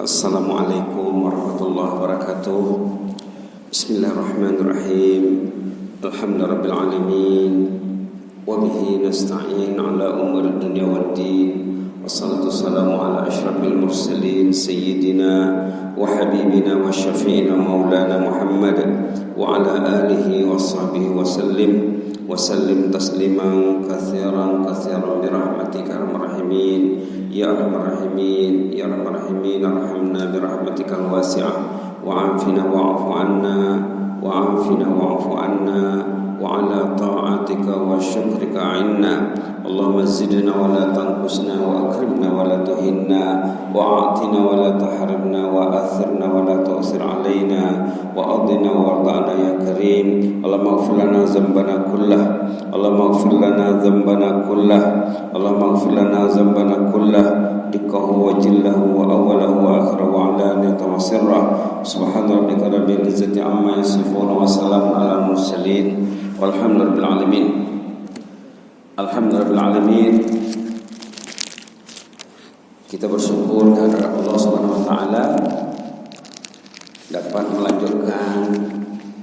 Assalamualaikum warahmatullahi wabarakatuh. Bismillahirrahmanirrahim. Alhamdulillahirabbil alamin. Wa bihi nasta'in ala umuri dunya waddin. Wassalatu wassalamu ala asyrafil mursalin sayyidina wa habibina wa syafi'ina maulana Muhammad wa ala alihi wa sahbihi wa sallim tasliman katsiran bi rahmatika arhamar rahimin. Ya arhamar rahimin, ya arhamar rahimin, arhamna bi rahmatikal wasi'ah wa afina wa'fu anna wa afina wa'fu anna wa ala ta'atika wa syukrika inna. Allahumma zidna wa la tanqusna wa akrimna wa la tuhinna wa a'tina wa la tahrimna wa athirna wa la tu'sir alaina wa adina wa arda'na ya karim. Allahumma ighfir lana dhanbana kullah, Allahumma ighfir lana dhanbana kullah, Allahumma ighfir lana dhanbana kullah dikkahu wa jillahu wa awwalahu wa akhirahu wa alaniyatahu wa sirrah. Subhana rabbika rabbil izzati amma yasifun wa salamun alal mursalin walhamdulillahil alamin. Alhamdulillahil alamin. Kita bersyukur kehadirat Allah Subhanahu wa taala dapat melanjutkan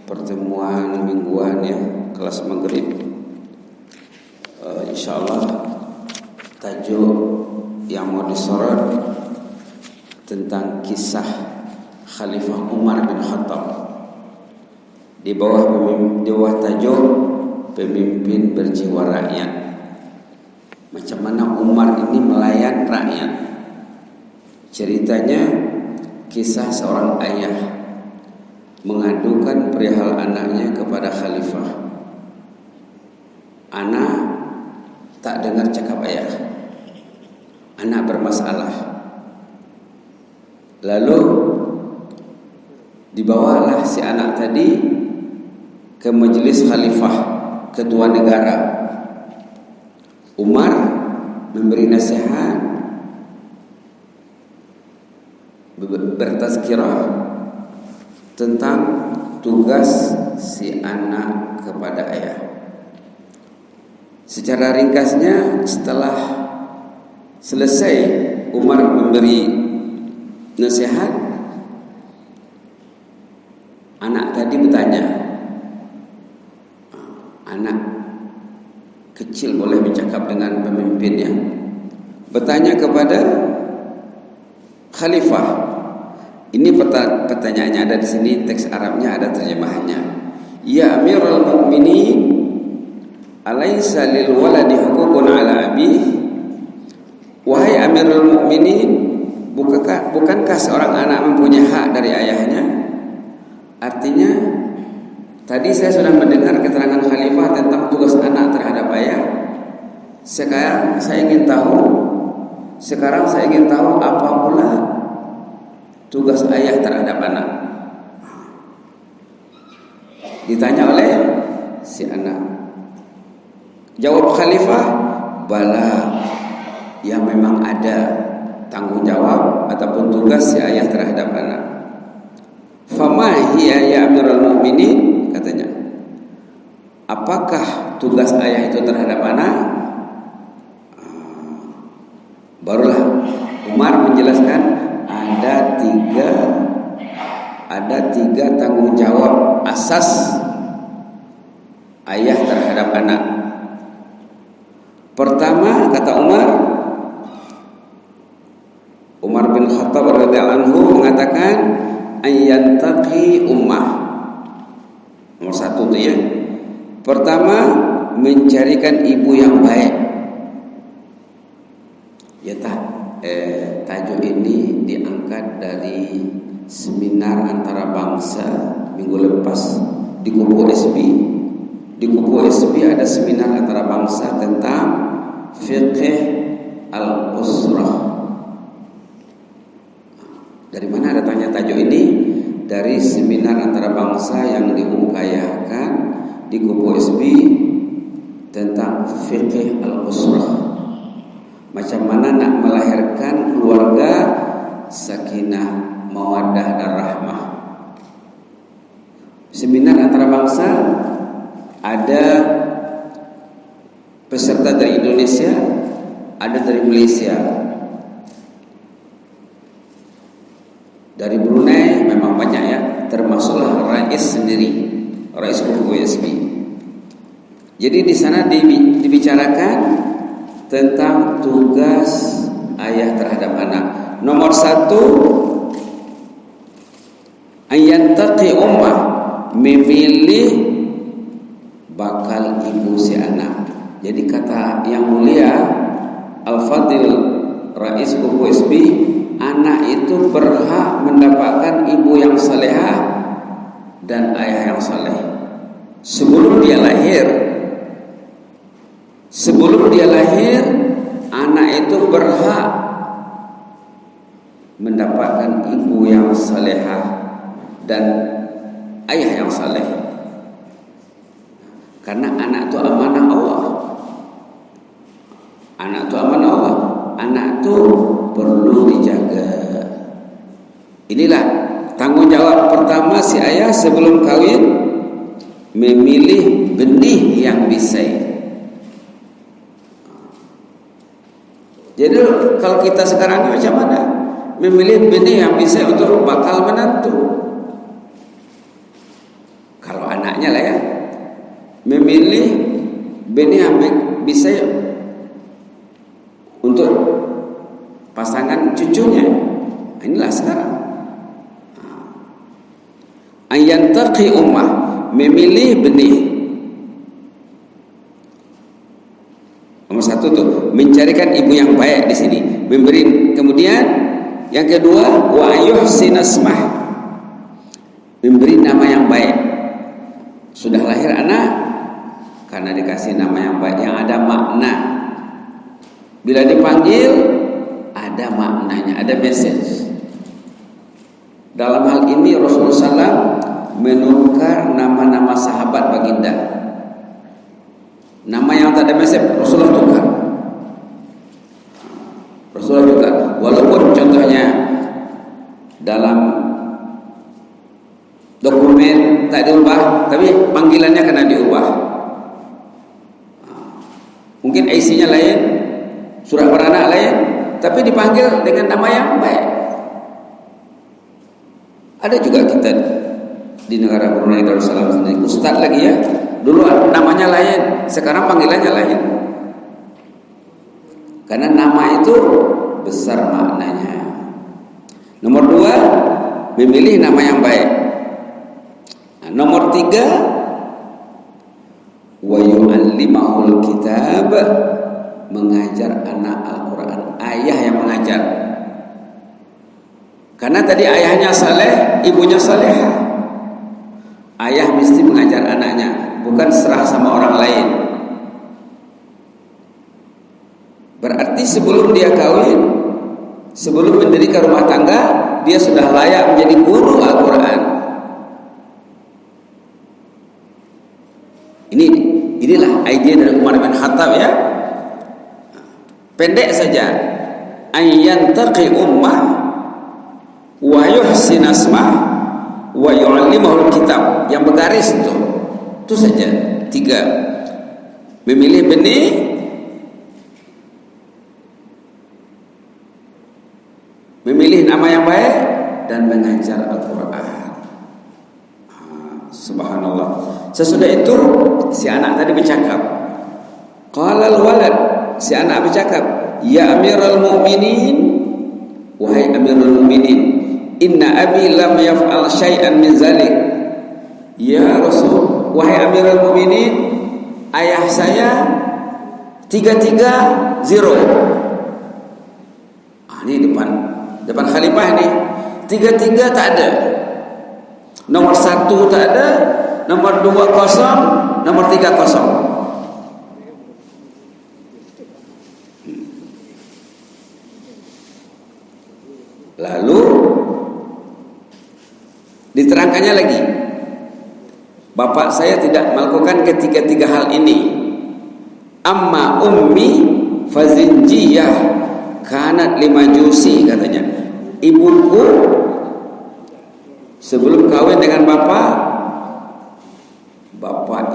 pertemuan mingguan ya, kelas maghrib. Insyaallah tajuk yang mau disorot tentang kisah Khalifah Umar bin Khattab di bawah tajuk pemimpin berjiwa rakyat. Macam mana Umar ini melayan rakyat. Ceritanya kisah seorang ayah mengadukan perihal anaknya kepada khalifah. Anak tak dengar cakap ayah. Anak bermasalah. Lalu dibawalah si anak tadi ke majelis khalifah, ketua negara. Umar memberi nasihat, bertazkirah tentang tugas si anak kepada ayah. Secara ringkasnya, setelah selesai Umar memberi nasihat, anak tadi bertanya. Anak kecil boleh bercakap dengan pemimpinnya. Bertanya kepada khalifah. Ini pertanyaannya ada di sini, teks Arabnya ada terjemahannya. Ya Amirul Mukminin, alaysa lil waladi hukukun ala abih? Wahai Amirul Mukminin, bukankah seorang anak mempunyai hak dari ayahnya? Artinya, tadi saya sudah mendengar keterangan khalifah tentang tugas anak terhadap ayah. Sekarang saya ingin tahu apa pula tugas ayah terhadap anak. Ditanya oleh si anak. Jawab khalifah, bala, ya memang ada tanggung jawab ataupun tugas si ayah terhadap anak. Fama hiya ya Amirul Mukminin, katanya. Apakah tugas ayah itu terhadap anak? Barulah Umar menjelaskan ada tiga tanggung jawab asas ayah terhadap anak. Pertama, kata Umar bin Khattab radhiyallahu anhu mengatakan ayyantaqi ummah. Nomor satu itu ya. Pertama, mencarikan ibu yang baik. Ya tajuk ini diangkat dari seminar antara bangsa minggu lepas di Kupu SB. Di Kupu SB ada seminar antara bangsa tentang fiqh al-usrah. Dari mana datangnya tajuk ini? Dari seminar antara bangsa yang diungkayakan di Kupu SB tentang fiqh al-usrah. Macam mana nak melahirkan keluarga sakinah, mawaddah dan rahmah. Seminar antara bangsa, ada peserta dari Indonesia, ada dari Malaysia. Dari Brunei memang banyak ya, termasuklah Rais sendiri, Rais USB. Jadi di sana dibicarakan tentang tugas ayah terhadap anak. Nomor 1, ayantaqi ummah, memilih bakal ibu si anak. Jadi kata yang mulia Al-Fadil Rais USB, anak itu berhak mendapatkan ibu yang salehah dan ayah yang saleh. Sebelum dia lahir, anak itu berhak mendapatkan ibu yang salehah dan ayah yang saleh. Karena anak itu amanah Allah. Anak itu perlu dijaga. Inilah tanggung jawab pertama si ayah sebelum kawin, memilih benih yang bisa. Jadi kalau kita sekarang macam mana? Memilih benih yang bisa untuk bakal menantu. Kalau anaknya lah ya, memilih benih yang bisa untuk pasangan cucunya. Inilah sekarang. Ayantaqi ummah, memilih benih. Nomor 1 tuh, mencarikan ibu yang baik di sini, memberi. Kemudian yang kedua, wa yuhsinasmah, memberi nama yang baik. Sudah lahir anak, karena dikasih nama yang baik yang ada makna. Bila dipanggil ada maknanya, ada message. Dalam hal ini Rasulullah SAW menukar nama-nama sahabat baginda. Nama yang tak ada message Rasulullah tukar. Walaupun contohnya dalam dokumen tak diubah, tapi panggilannya kena diubah. Mungkin IC-nya lain, surat beranak lain, tapi dipanggil dengan nama yang baik. Ada juga kita di negara Brunei Darussalam sendiri, Ustadz lagi ya, dulu namanya lain, sekarang panggilannya lain. Karena nama itu besar maknanya. Nomor 2, memilih nama yang baik. Nah, nomor 3, wa yu'allimahul kitab, mengajar anak Al-Quran, ayah yang mengajar. Karena tadi ayahnya saleh, ibunya salehah. Ayah mesti mengajar anaknya, bukan serah sama orang lain. Berarti sebelum dia kawin, sebelum mendirikan rumah tangga, dia sudah layak menjadi guru Al-Quran. Inilah idea dari Umar bin Khattab ya. Pendek saja. Ayyantaqi ummah wa yuhsinasmah wa yu'allimahul kitab. Yang bergaris itu saja 3. Memilih benih, memilih nama yang baik, dan mengajar Al-Quran. Subhanallah. Sesudah itu si anak tadi bercakap. Qala al-walad, si anak bercakap, ya Amirul Mukminin, wahai Amirul Mukminin, inna abi lam yaf'al syai'an min zalik. Ya Rasul, wahai Amirul Mukminin, ayah saya 33 0. Ini depan khalifah nih. 33 tak ada. Nomor 1 tak ada, nomor 2 kosong, nomor 3 kosong. Lalu diterangkannya lagi, bapak saya tidak melakukan ketiga-tiga hal ini. Amma ummi fazinjiyah kanat limajusi, katanya. Ibuku sebelum kawin dengan bapak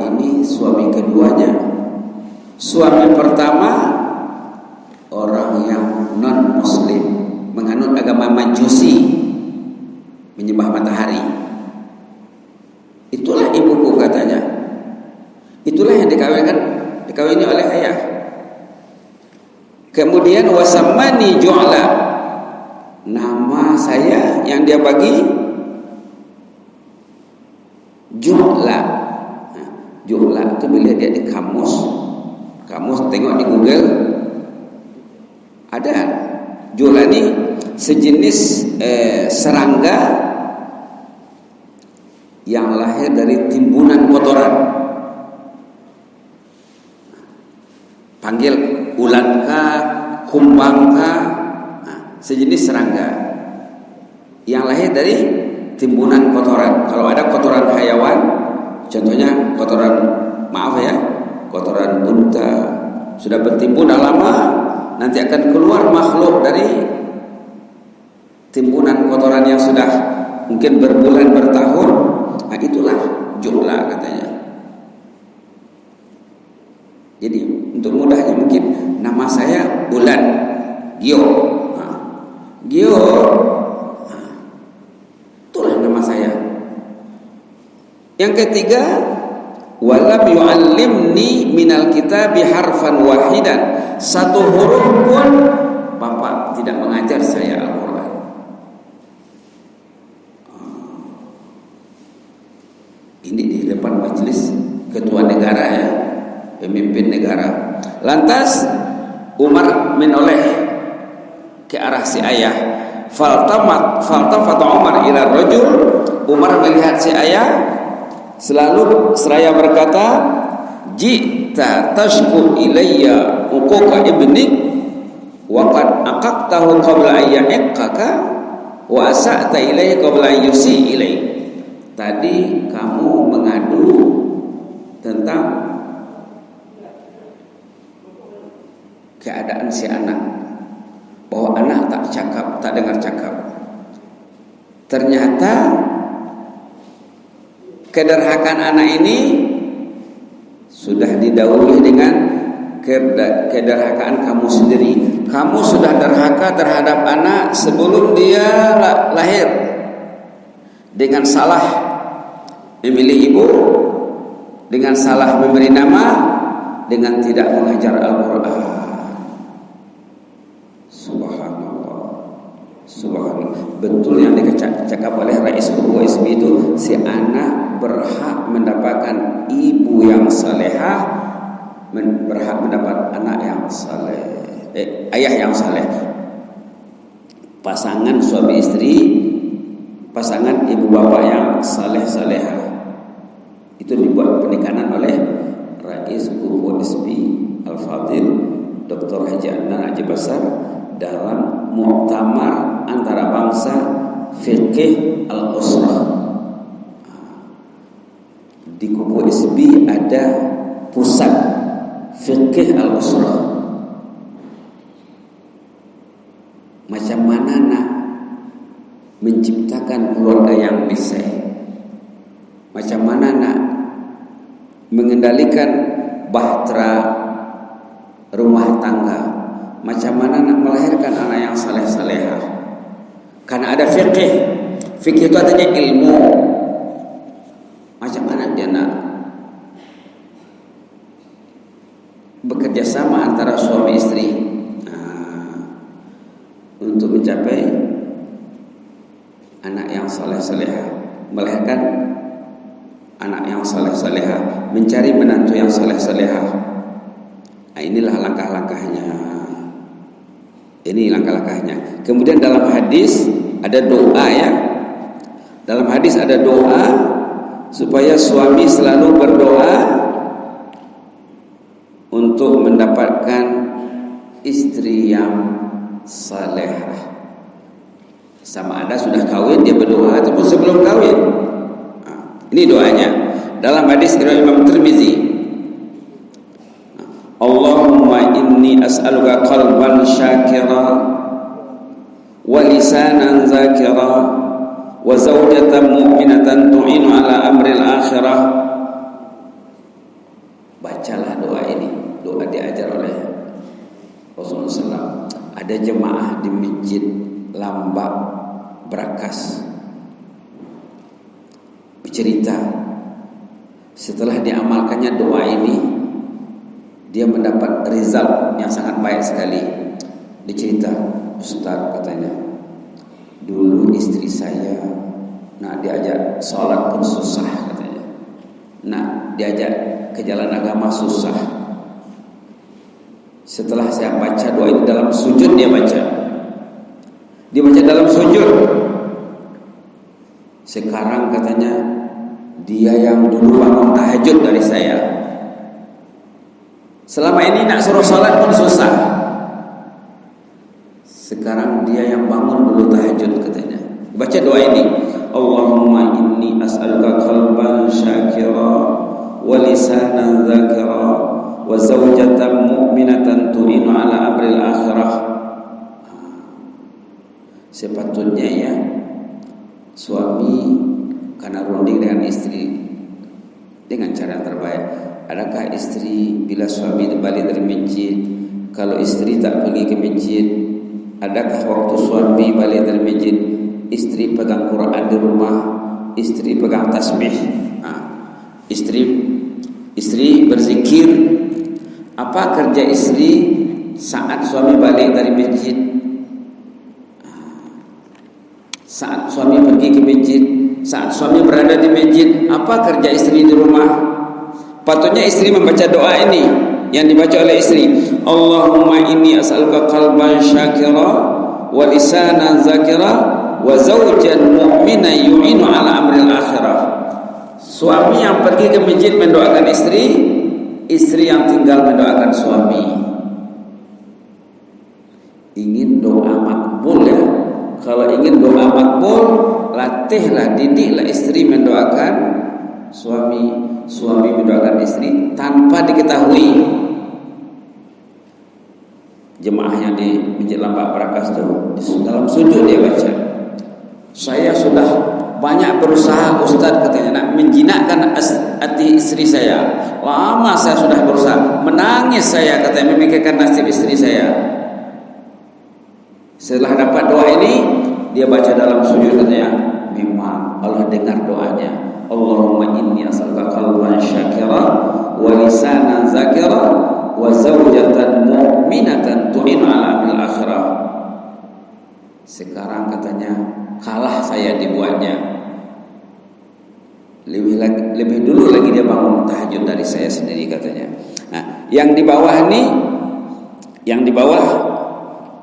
ini suami keduanya. Suami pertama orang yang non muslim, menganut agama Majusi. menyembah matahari. Itulah ibuku katanya. Itulah yang dikawini oleh ayah. Kemudian wasammani Ju'la, nama saya yang dia bagi Ju'la. Nah, Ju'la itu bila dia di kamus tengok di Google ada Ju'la ini sejenis serangga yang lahir dari timbunan kotoran. Panggil ulankah, kumbangkah, sejenis serangga yang lahir dari timbunan kotoran. Kalau ada kotoran hayawan, contohnya kotoran unta sudah bertimbun dah lama, nanti akan keluar makhluk dari timbunan kotoran yang sudah mungkin berbulan bertahun. Nah, itulah Ju'la katanya. Jadi untuk mudahnya mungkin nama saya Ulan Gio. Gio, itulah nama saya. Yang ketiga, walam yu'allimni minal kitabi harfan wahidan. Satu huruf pun Bapak tidak mengajar saya Al-Quran. Ini di depan majelis ketua negara ya, pemimpin negara. Lantas Umar menoleh ke arah si ayah. Faltafat Umar ila rajul. Umar melihat si ayah, selalu seraya berkata, "Jita tashku ilayya uquqa ibnik wa qad aqaqtahu qabla ayya'iqaka wa asa'ta ilayya qabla ayyusi ilayk." Tadi kamu mengadu tentang keadaan si anak, bahwa anak tak dengar cakap. Ternyata kederhakaan anak ini sudah didahului dengan kederhakaan kamu sendiri. Kamu sudah derhaka terhadap anak sebelum dia lahir, dengan salah memilih ibu, dengan salah memberi nama, dengan tidak mengajar Al-Quran. Subhanallah. Betul yang dicakap oleh Rais USB itu, si anak berhak mendapatkan ibu yang salehah, berhak mendapat anak yang saleh, ayah yang saleh. Pasangan suami istri, pasangan ibu bapak yang saleh-salehah, itu dibuat penekanan oleh Rais USB Al-Fadil Dr. Haji Adnan Haji Basar dalam Muktamar Antarabangsa Fiqih Al-Usrah. Di Kubu SB ada pusat Fiqih Al-Usrah. Macam mana nak menciptakan keluarga yang bisa, macam mana nak mengendalikan bahtera rumah tangga, macam mana nak melahirkan anak yang saleh-salehah. Karena ada fikih. Fikih itu artinya ilmu. Macam mana dia nak bekerja sama antara suami istri untuk mencapai anak yang saleh-salehah, melahirkan anak yang saleh-salehah, mencari menantu yang saleh-salehah. Nah, inilah langkah-langkahnya. Ini langkah-langkahnya. Kemudian dalam hadis ada doa ya. Dalam hadis ada doa supaya suami selalu berdoa untuk mendapatkan istri yang salehah. Sama ada sudah kawin dia berdoa ataupun sebelum kawin. Ini doanya. Dalam hadis riwayat Imam Tirmizi, Allahumma inni as'aluka qalban syakira wa lisanan zakira wa zawjatan mu'minatan tu'inu ala amril akhirah. Bacalah doa ini. Doa diajar oleh Rasulullah SAW. Ada jemaah di Masjid Lambak Brakas bercerita setelah diamalkannya doa ini, dia mendapat result yang sangat baik sekali. Dia cerita, Ustaz katanya, dulu istri saya nak diajak sholat pun susah katanya, nak diajak ke jalan agama susah. Setelah saya baca doa ini dalam sujud, dia baca dalam sujud. Sekarang katanya dia yang dulu bangun tahajud dari saya. Selama ini nak suruh sholat pun susah. Sekarang dia yang bangun dulu tahajud katanya. Baca doa ini. Allahumma inni as'aluka qalban syakira wa lisanan dzakira wa zawjatan mu'minatan tu'inu ala amril akhirah. Sepatutnya ya suami karena runding dengan istri dengan cara yang terbaik. Adakah istri bila suami balik dari masjid, kalau istri tak pergi ke masjid, adakah waktu suami balik dari masjid, istri pegang Quran di rumah, istri pegang tasbih, istri berzikir? Apa kerja istri saat suami balik dari masjid, saat suami pergi ke masjid, saat suami berada di masjid? Apa kerja istri di rumah? Patutnya istri membaca doa ini yang dibaca oleh istri. Allahumma inni as'aluka qalban syakira wa lisanan zakira wa zawjan mu'minan yu'inu ala amril akhirah. Suami yang pergi ke masjid mendoakan istri, istri yang tinggal mendoakan suami. Ingin doa makbul ya. Kalau ingin doa makbul, latihlah, didiklah istri mendoakan suami, suami mendoakan istri tanpa diketahui. Jemaahnya di Masjid Lambak Barakas itu dalam sujud dia baca, saya sudah banyak berusaha Ustaz katanya nak menjinakkan hati istri saya. Lama saya sudah berusaha, menangis saya katanya memikirkan nasib istri saya. Setelah dapat doa ini, dia baca dalam sujud katanya, memang Allah dengar doanya. Allahumma inni as'aluka qalban syakira wa lisanan zakira wa zawjatan mu'minatan tu'inu ala amril akhirah. Sekarang katanya kalah saya dibuatnya. Lebih dulu lagi dia bangun tahajud dari saya sendiri katanya. Nah, yang di bawah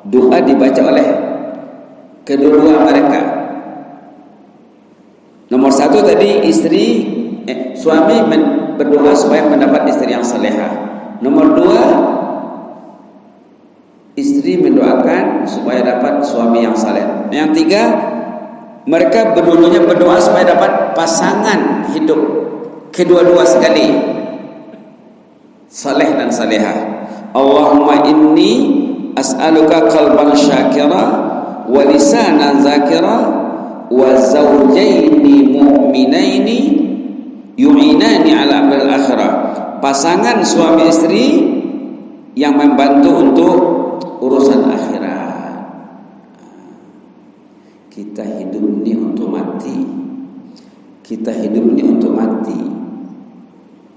doa dibaca oleh kedua mereka. Nomor satu tadi suami berdoa supaya mendapat istri yang salehah. Nomor dua, istri mendoakan supaya dapat suami yang saleh. Yang tiga, mereka berdua-duanya berdoa supaya dapat pasangan hidup kedua-dua sekali, saleh dan salehah. Allahumma inni as'aluka qalban syakira wa lisanan zakira wa zawjaini mu'minaini yu'inani ala amril akhirah. Pasangan suami istri yang membantu untuk urusan akhirat. Kita hidup ini untuk mati. Kita hidup ini untuk mati.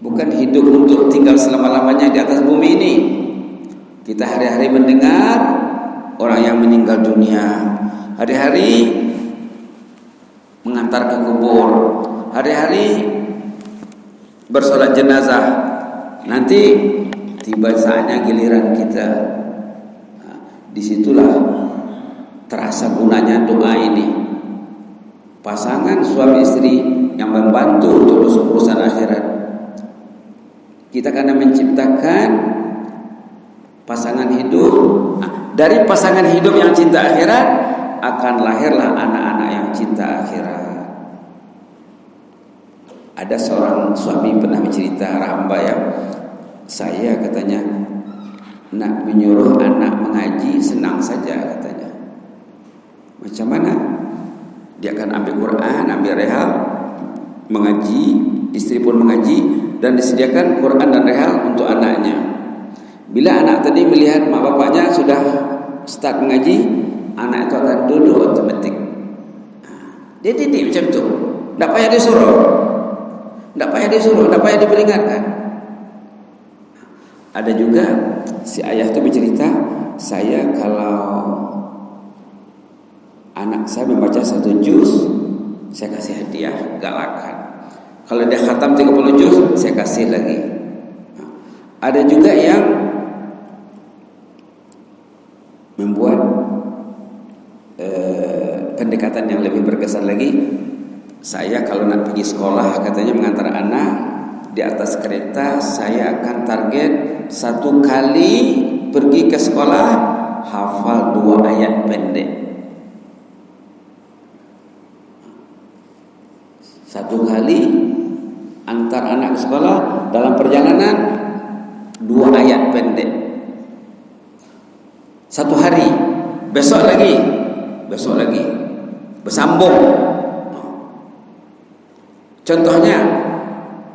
Bukan hidup untuk tinggal selama-lamanya di atas bumi ini. Kita hari-hari mendengar orang yang meninggal dunia, hari-hari mengantar ke kubur, hari-hari bersolat jenazah. Nanti tiba saatnya giliran kita. Nah, disitulah terasa gunanya doa ini. Pasangan suami istri yang membantu untuk urusan akhirat. Kita karena menciptakan pasangan hidup. Nah, dari pasangan hidup yang cinta akhirat akan lahirlah anak-anak yang cinta akhirat. Ada seorang suami pernah bercerita, Rahamba ya, saya katanya nak menyuruh anak mengaji senang saja katanya. Macam mana? Dia akan ambil Quran, ambil rehal, mengaji, istri pun mengaji, dan disediakan Quran dan rehal untuk anaknya. Bila anak tadi melihat mak bapaknya sudah start mengaji, anak itu akan duduk otomatik. Dia didik macam tu, tak payah disuruh. Tidak payah disuruh, tidak payah diperingatkan. Ada juga si ayah itu bercerita, saya kalau anak saya membaca 1 juz, saya kasih hadiah, galakan. Kalau dia khatam 30 juz, saya kasih lagi. Ada juga yang membuat pendekatan yang lebih berkesan lagi. Saya kalau nak pergi sekolah, katanya mengantar anak di atas kereta, saya akan target 1 kali pergi ke sekolah hafal 2 ayat pendek. 1 kali antar anak ke sekolah dalam perjalanan 2 ayat pendek. 1 hari, besok lagi, bersambung. Contohnya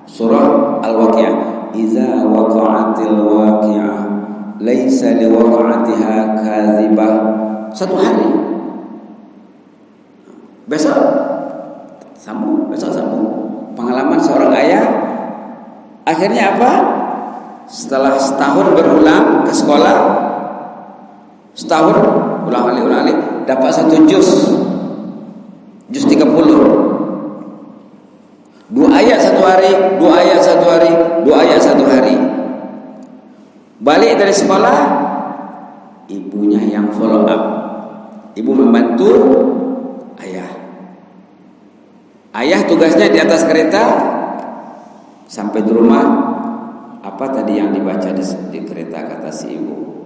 surah Al-Waqi'ah, "Iza waqa'atil waqi'ah, laisa liwaqa'atiha kadzibah." 1 hari. Besok sambung. Pengalaman seorang ayah, akhirnya apa? Setelah setahun berulang ke sekolah, setahun ulang alik, dapat 1 juz 30. 2 ayat 1 hari, 2 ayat 1 hari, 2 ayat 1 hari. Balik dari sekolah, ibunya yang follow up. Ibu membantu ayah. Ayah tugasnya di atas kereta, sampai di rumah, apa tadi yang dibaca di kereta, kata si ibu.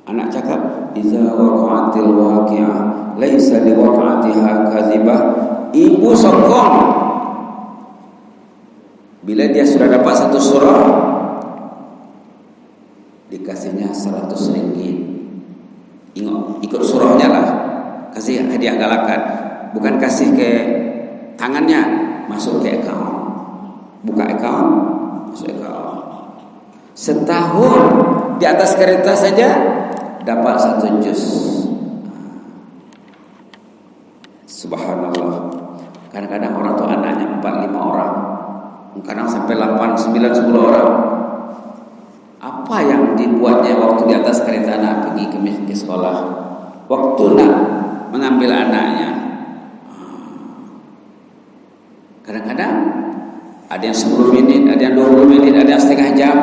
Anak cakap, "Iza waqa'atil waqi'ah, laisa liwaqa'atiha kadzibah." Ibu sokong. Bila dia sudah dapat 1 surah, dikasihnya 100 ringgit. Ikut surahnya lah. Kasih hadiah galakan. Bukan kasih ke tangannya, masuk ke account. Buka account, masuk account. Setahun di atas kereta saja dapat 1 juz. Subhanallah. Kadang-kadang orang tua anaknya 4-5 orang. Kadang sampai 8, 9, 10 orang. Apa yang dibuatnya waktu di atas kereta anak pergi ke sekolah? Waktu nak mengambil anaknya, kadang-kadang ada yang 10 minit, ada yang 20 menit, ada yang setengah jam.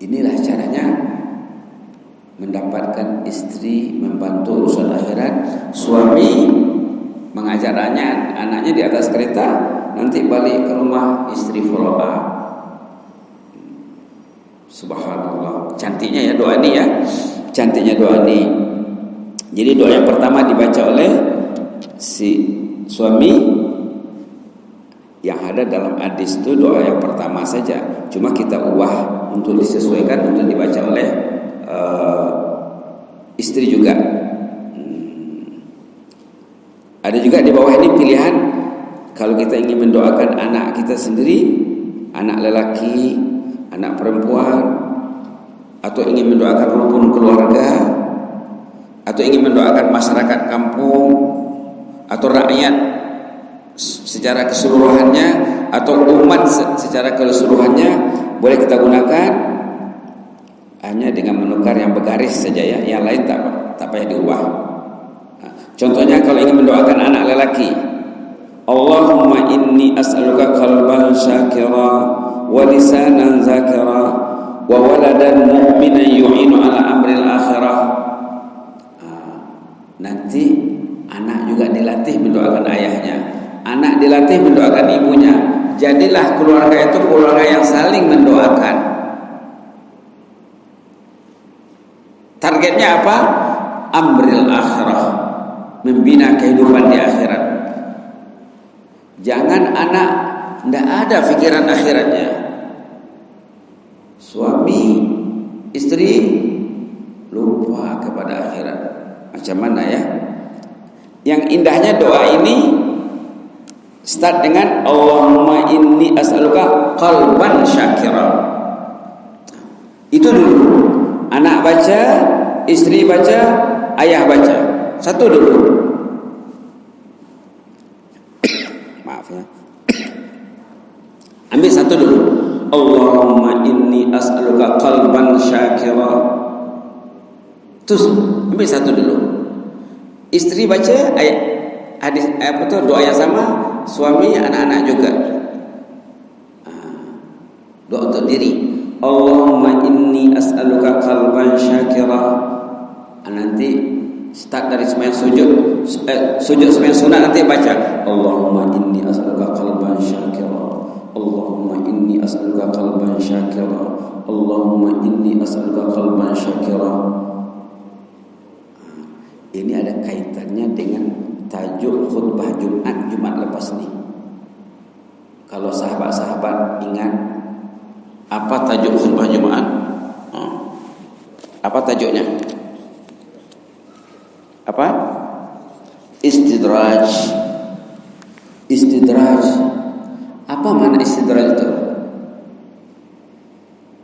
Inilah caranya mendapatkan istri, membantu urusan akhirat. Suami mengajar anaknya di atas kereta, nanti balik ke rumah istri follow up. Subhanallah. Cantiknya ya doa ini ya. Cantiknya doa ini. Jadi doa yang pertama dibaca oleh si suami, yang ada dalam hadis itu doa yang pertama saja. Cuma kita ubah untuk disesuaikan untuk dibaca oleh istri juga. Ada juga di bawah ini pilihan, kalau kita ingin mendoakan anak kita sendiri, anak lelaki, anak perempuan, atau ingin mendoakan rukun keluarga, atau ingin mendoakan masyarakat kampung atau rakyat secara keseluruhannya, atau umat secara keseluruhannya, boleh kita gunakan hanya dengan menukar yang bergaris saja ya, yang lain tak payah diubah. Contohnya kalau ingin mendoakan anak lelaki, Allahumma inni as'aluka qalban syakira wa lisanan zakira wa waladan mu'minan yu'inu ala amril akhirah. Nanti anak juga dilatih mendoakan ayahnya, anak dilatih mendoakan ibunya. Jadilah keluarga itu keluarga yang saling mendoakan. Targetnya apa? Amril akhirah, membina kehidupan di akhirat. Jangan anak tidak ada pikiran akhiratnya. Suami, istri lupa kepada akhirat. Macam mana ya? Yang indahnya doa ini start dengan Allahumma inni as'aluka qalban syakira. Itu dulu. Anak baca, istri baca, ayah baca. Satu dulu. Maaf ya. inni as'aluka qalban syakira. Terus ambil satu dulu. Istri baca ayat hadis doa yang sama, suami anak-anak juga. Doa untuk diri. Allahumma inni as'aluka qalban syakira. Nanti start dari sembahyang sujud sembahyang sunat nanti baca Allahumma inni as'aluka qalban syakira. Allahumma inni as'aluka qalban syakira. Allahumma inni as'aluka qalban syakira. Ini ada kaitannya dengan tajuk khutbah Jumat lepas ni. Kalau sahabat-sahabat ingat apa tajuk khutbah Jumat? Apa tajuknya? Apa? Istidraj. Apa makna istidraj itu?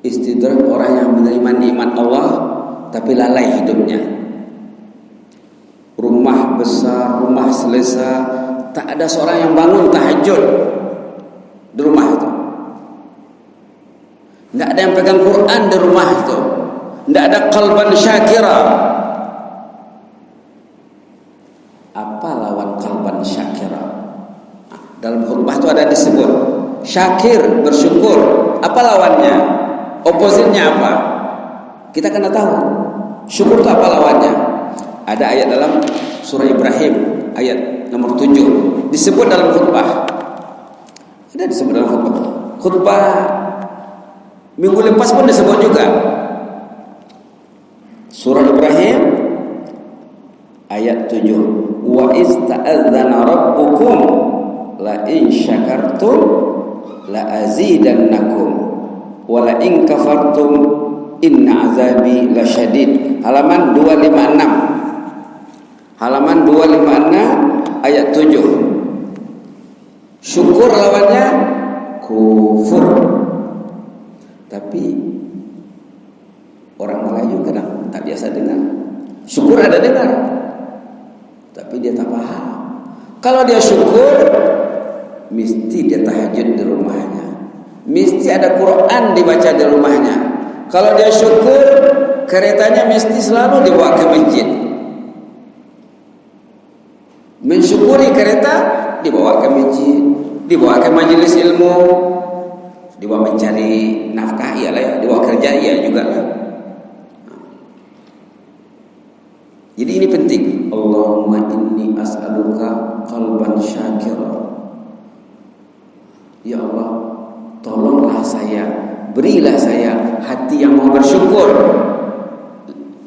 Istidraj orang yang menerima nikmat Allah tapi lalai hidupnya. Rumah besar, rumah selesa, tak ada seorang yang bangun tahajud di rumah itu. Tidak ada yang pegang Quran di rumah itu. Tidak ada qalban syakira. Apa lawan qalban syakira? Dalam khutbah itu ada disebut syakir, bersyukur. Apa lawannya? Opposite-nya apa? Kita kena tahu. Syukur itu apa lawannya? Ada ayat dalam surah Ibrahim ayat nomor 7 disebut dalam khutbah. Ada disebut dalam khutbah. Khutbah minggu lepas pun disebut juga. Surah Ibrahim ayat 7. Wa iz ta'adzana rabbukum la in syakartum la azidannakum wa la in kafartum inna azabi lasyadid. Halaman 256. Halaman 256 ayat 7. Syukur lawannya kufur. Tapi orang Melayu kadang tak biasa dengar. Syukur ada dengar, tapi dia tak paham. Kalau dia syukur, mesti dia tahajud di rumahnya, mesti ada Quran dibaca di rumahnya. Kalau dia syukur, keretanya mesti selalu dibawa ke masjid. Mensyukuri kereta dibawa ke masjid, dibawa ke majelis ilmu, dibawa mencari nafkah, iyalah ya, dibawa kerja iya juga. Jadi ini penting. Allahumma inni as'aluka qalban syakira. Ya Allah, tolonglah saya, berilah saya hati yang mau bersyukur.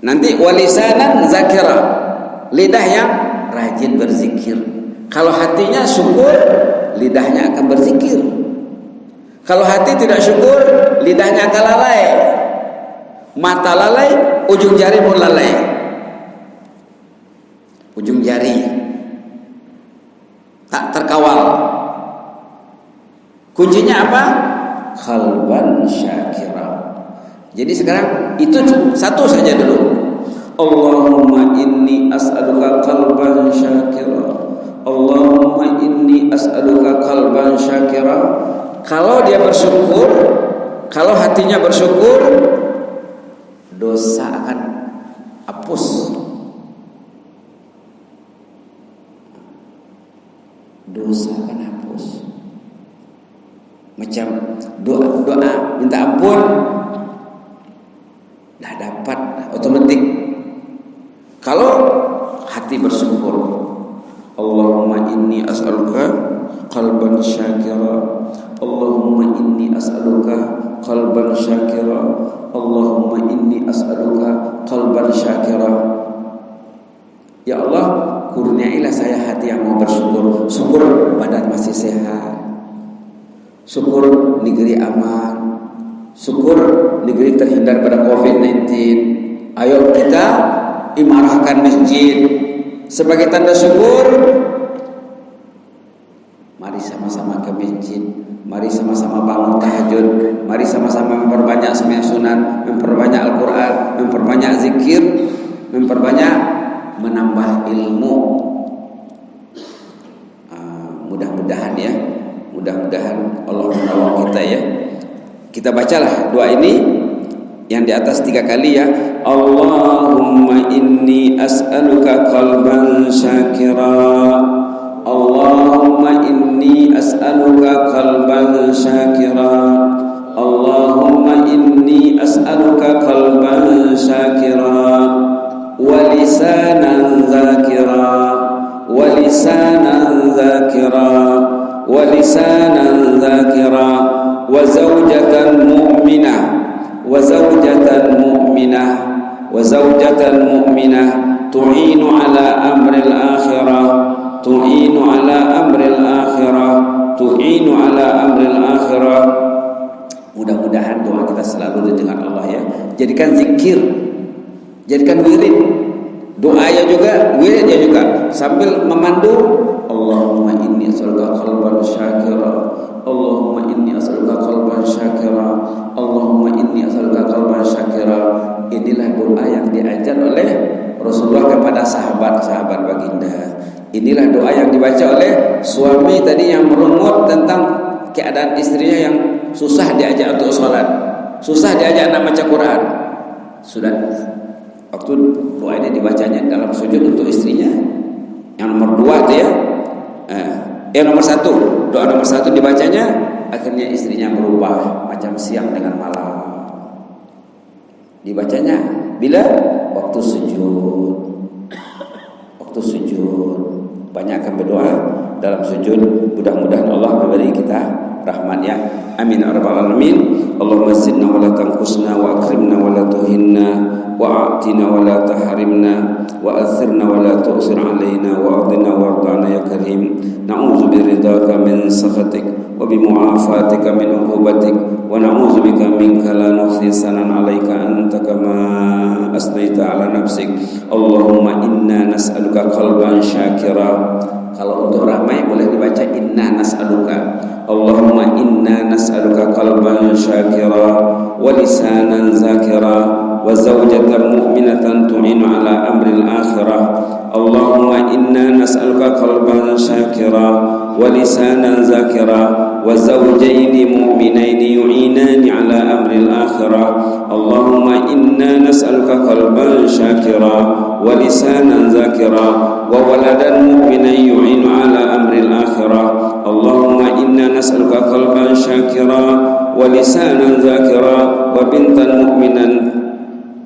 Nanti walisanan zakira, lidah yang rajin berzikir. Kalau hatinya syukur, lidahnya akan berzikir. Kalau hati tidak syukur, lidahnya akan lalai. Mata lalai, ujung jari pun lalai. Ujung jari tak terkawal. Kuncinya apa? Qalban syakira. Jadi sekarang itu satu saja dulu. Allahumma inni as'aluka qalban syakira. Allahumma inni as'aluka qalban syakira. Kalau dia bersyukur, kalau hatinya bersyukur, dosa akan hapus. Dosa akan hapus. Macam doa minta ampun, dah dapat otomatik. Kalau hati bersyukur, Allahumma inni as'aluka qalban syakira. Allahumma inni as'aluka qalban syakira. Allahumma inni as'aluka qalban syakira. Ya Allah, kurniailah saya hati yang mau bersyukur. Syukur badan masih sehat, syukur negeri aman, syukur negeri terhindar pada COVID-19. Ayo kita imarahkan masjid sebagai tanda syukur. Mari sama-sama ke masjid, mari sama-sama bangun tahajud, mari sama-sama memperbanyak sembahyang sunat, memperbanyak Al-Quran, memperbanyak zikir, memperbanyak menambah ilmu. Mudah-mudahan ya, mudah-mudahan Allah menolong kita ya. Kita Kita bacalah doa ini yang di atas 3 kali ya. Allahumma inni as'aluka qalban syakira. Allahumma inni as'aluka qalban syakira. Allahumma inni as'aluka qalban syakira wa lisanan dzakira wa lisanan dzakira wa lisanan dzakira wa zawjatan mu'minah wa zawjatan mu'minah wa zawjatan mu'minah tu'inu ala amril akhirah tu'inu ala amril akhirah tu'inu ala amril akhirah. Mudah-mudahan doa kita selalu didengar Allah ya. Jadikan zikir, jadikan wirid. Doanya juga, wiridnya juga sambil memandu. Allahumma inni as'aluka qalban syakira. Allahumma inni as'aluka qalban syakira. Allahumma inni as'aluka qalban syakira. Inilah doa yang diajar oleh Rasulullah kepada sahabat-sahabat baginda. Inilah doa yang dibaca oleh suami tadi yang merungut tentang keadaan istrinya yang susah diajak untuk sholat, susah diajak nak baca Quran. Sudah waktu doa ini dibacanya dalam sujud untuk istrinya. Yang nomor 2 itu ya, nomor 1, doa nomor 1 dibacanya, akhirnya istrinya berubah macam siang dengan malam. Dibacanya bila waktu sujud. Waktu sujud banyakkan berdoa dalam sujud. Mudah-mudahan Allah memberi kita rahmat ya. Amin ya rabbal alamin. Allahumma zidna wa la tanqusna wa akrimna wa la tuhinna wa a'tina wa la tahrimna wa athirna wa la tu'sir alaina wa adina wardana ya karim. Na'udzu biridaka min sakhatik wa bi mu'afatika min uqubatik wa na'udzu bika minka la nuhsi sanan 'alaika anta kama asnaita 'ala nafsik. Allahumma inna nas'aluka qalban syakira. Kalau untuk ramai boleh dibaca inna nas'aluka. Allahumma inna nas'aluka qalban syakira wa lisanan zakira wa zawjatan mu'minatan tu'inu ala amril akhirah. Allahumma inna nas'aluka qalban syakira wa lisanan zakira wa zawjaini mu'minaini yu'inani ala amril akhirah. Allahumma inna nas'aluka qalban syakira wa lisanan zakira wa waladan mu'minan yu'inu ala amril akhirah. Allahumma inna nas'aluka qalban syakira wa lisanan zakira wa bintan mu'minan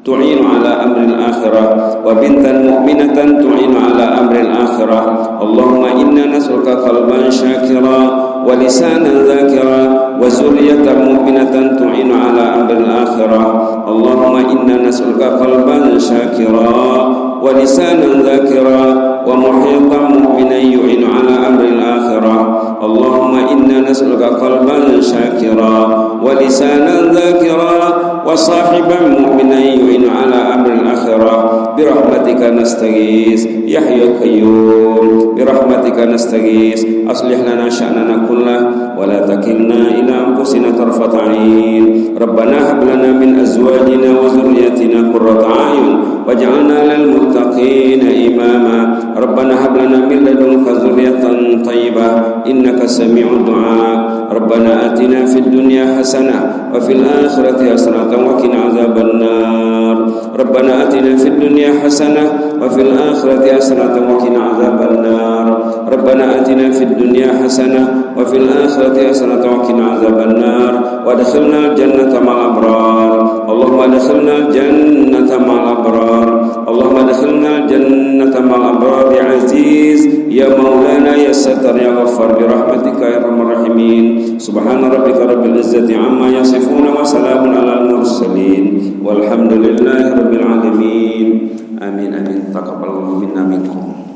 tu'inu ala amril akhirah wa bintan mu'minatan tu'inu ala amril akhirah. Allahumma inna nas'aluka qalban syakira wa lisanan zakira wa zurriyatan mu'minatan tu'inu ala amril akhirah. Allahumma inna nas'aluka qalban syakira wa lisanan zakira wa muhyatan mu'minan yu'inu ala amril akhirah. Allahumma inna nas'aluka qalban syakira wa lisanan zakira wa sahiban mu'minan yu'inu ala amril akhirah. Birahmatika nastaghis ya hayyu qayyum, birahmatika nastaghis aslih lana sya'nana kullah wa la takilna ila anfusina tarfata 'ain. Rabbana hab lana min azwajina wa dhurriyyatina qurrata a'yun waj'alna lil muttaqina imama. Rabbana hab lana min ladunka dzurriyyatan thayyibah innaka sami'ud du'a. Rabbana atina fid dunya hasanah wa fil akhirati hasanatan wa qina adzabannar. Rabbana atina fid dunya hasanah wa fil akhirati hasanatan wa qina adzabannar. Rabbana atina fid dunya hasanah wa fil akhirati hasanatan wa qina adzabannar. Wa adkhilnal jannata ma'al abrar. Allahumma adkhilnal jannata ma'al abrar. Allahumma adkhilnal jannata ma'al abrar ya aziz ya maulana ya sattar ya ghaffar bi rahmatika ya arhamar rahimin. Subhana rabbika rabbil izzati amma yasifun wa salamun alal mursalin walhamdulillahi rabbil alamin. Amin amin. Taqabbalallahu minna minkum.